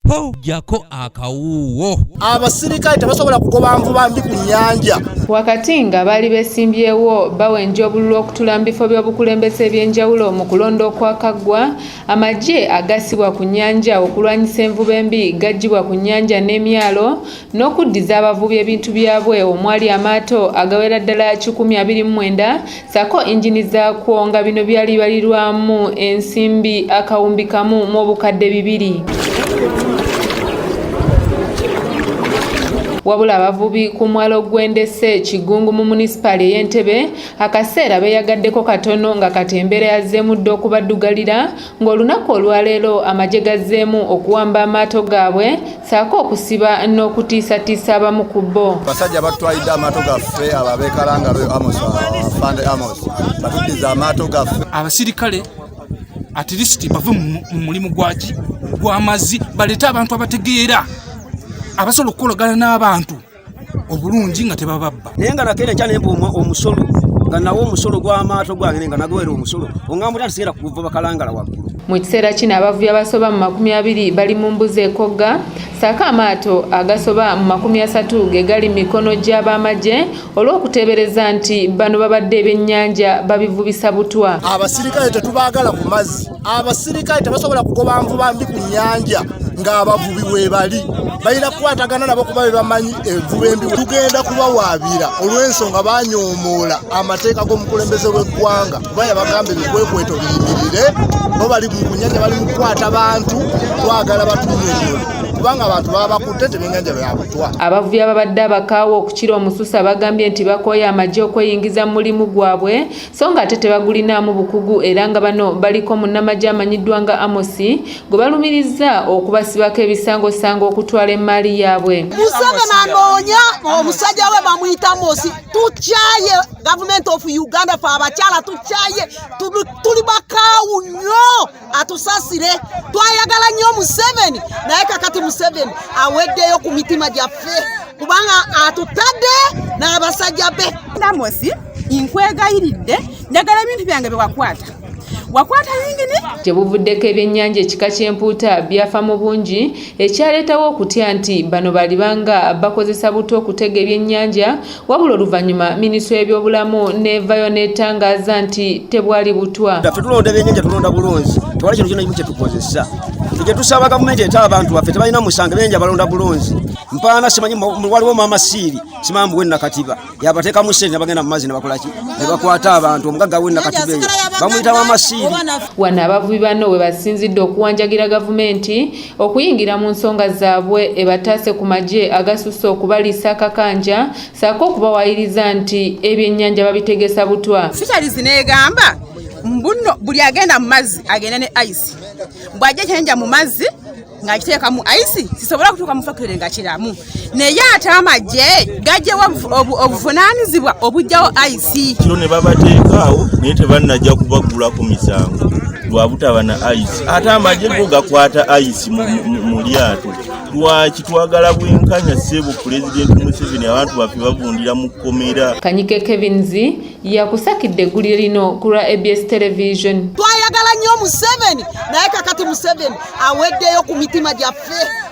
po jako akawuwo. Abasirikale tebasobola kugoba nvuba mbi ku nnyanja. Wakati nga bali besimbyewo bawenja obululu okutula mu bifo by'obukulembeze eby'enjawulo mu kulonda okwakaggwa, Magye agasibwa ku nnyanja okulwanyisa envuba embi gaggyibwa ku nnyanja n'emyalo n'okuddiza abavubi ebintu byabwe omwali amaato agawera ddala 129 sako injini zaakwo nga bino byali balirwamu ensimbi akawumbi kamu mu obukadde 2. Wabula abavubi ku mwalo gw'Endese Kigungu mu munisipali y'Entebbe akaseera beeyagaddeko katono nga katembera yazzeemu dda okubaddugalira ng'olunaku olwaleero Amagye gazzeemu okuwamba amaato gaabwe saako okusiba n'okutiisatiisa abamu ku bo. Basajja batwalidde amaato gaffe ababeekalanga Fande Amos batuddiza amaato gaffe. Abasirikale at least bave mu mulimu gw'amazzi baleete abantu abategeera abasobola okukolagana n'abantu obulungi nga tebababba. Naye nga nakera enkya nemba omusolo nga nawo omusolo gw'amaato gwange nga nagwera omusolo ongamba nti sigenda kuva bakalangala waggulu. Mu kiseera kino abavubi abasoba mu 20 bali mu mbuzi ekogga saako amaato agasoba mu 30 ge gali mikono gy'Abamagye olw'okuteebereza nti bano babadde ebyennyanja babivubisa butwa. Abasirikale tetubaagala ku mazzi. Abasirikale tebasobola kugoba nvuba mbi ku nnyanja ng'abavubi weebali. Balina kukwatagana nabo kuba bebamanyi envuba embi. Tugenda kubawaabira olw'ensonga banyoomoola amateeka g'omukulembeze w'eggwanga kuba yabagamba ebikwekweto biyimirire bo bali mu nnyanja bali mu kukwata bantu twagala batunyonyola kubanga abantu baba bakutte tebyennyanja byabutwa. Abavubi ababadde abakaawo okukira omususa bagambye nti bakooye Amagye okweyingiza mu mulimu gwabwe so nga ate tebagulinamu bukugu era nga bano baliko munnamagye amanyiddwa nga Amosi gwe balumiriza okubasibako ebisangosango okutwala emmaali yaabwe. Museveni anoonya omusajja we bamuyita Amosi tukyaye Government of Uganda fa abakyala tukyaye tuli bakaawu nnyo atusasire twayagala nnyo Museveni naye kakati Museveni aweddeyo ku mitima gyaffe kubanga atutadde n'abasajja be. Amosi nkwegayiridde njagala ebintu byange wakwata yingini gyebuvuddeko ebyennyanja ekika ky'empuuta byafa mu bungi ekyaleetawo okutya nti bano balibanga bakozesa buto okutega ebyennyanja wabula oluvannyuma minisitule y'ebyobulamu nevayo netangaaza nti tebwali butwa. Ffe tulonda ebyennyanja tulonda bulungi tewali kintu kyonna kye tukozesa gye tusaba gavumenti ete abantu baffe tebalina musango ebyennyanja balonda bulungi mpaana simanyi waliwo maama siiri simanyi we Nakatiba yabateeka mu ssente bagenda mu mazzi ne bakolaki ne bakwata abantu omugagga we Nakatiba eyo bamuyita maama siiri. Wano abavubi bano we basinzidde okuwanjagira gavumenti okuyingira mu nsonga zaabwe ebataase ku Magye agasusse okubaliisa akakanja saako okubawayiriza nti ebyennyanja babitegesa butwa. Sikyalizi negamba mbuno buli agenda mu mazzi agenda ne ice bw'ajja kyanja mu mazzi ng'akiteeka mu ice sisobola kutuuka mu fakire nga kiramu naye ate Amagye gajjewo obuvunaanyizibwa obujjawo ice kiro ne babateekaawo naye tebannajja kubagula ku misango lwa butaba na ice ate Amagye go gakwata ice mu lyato. Lwaki twagala bwenkanya ssebo Pulezidenti Museveni abantu baffe bavundira mu kkomera. Kanyike Kevinzi yakusakidde eggulire lino ku lwa ABS Television. Twayagala nnyo Museveni naye kakati Museveni aweddeyo ku mitima gyaffe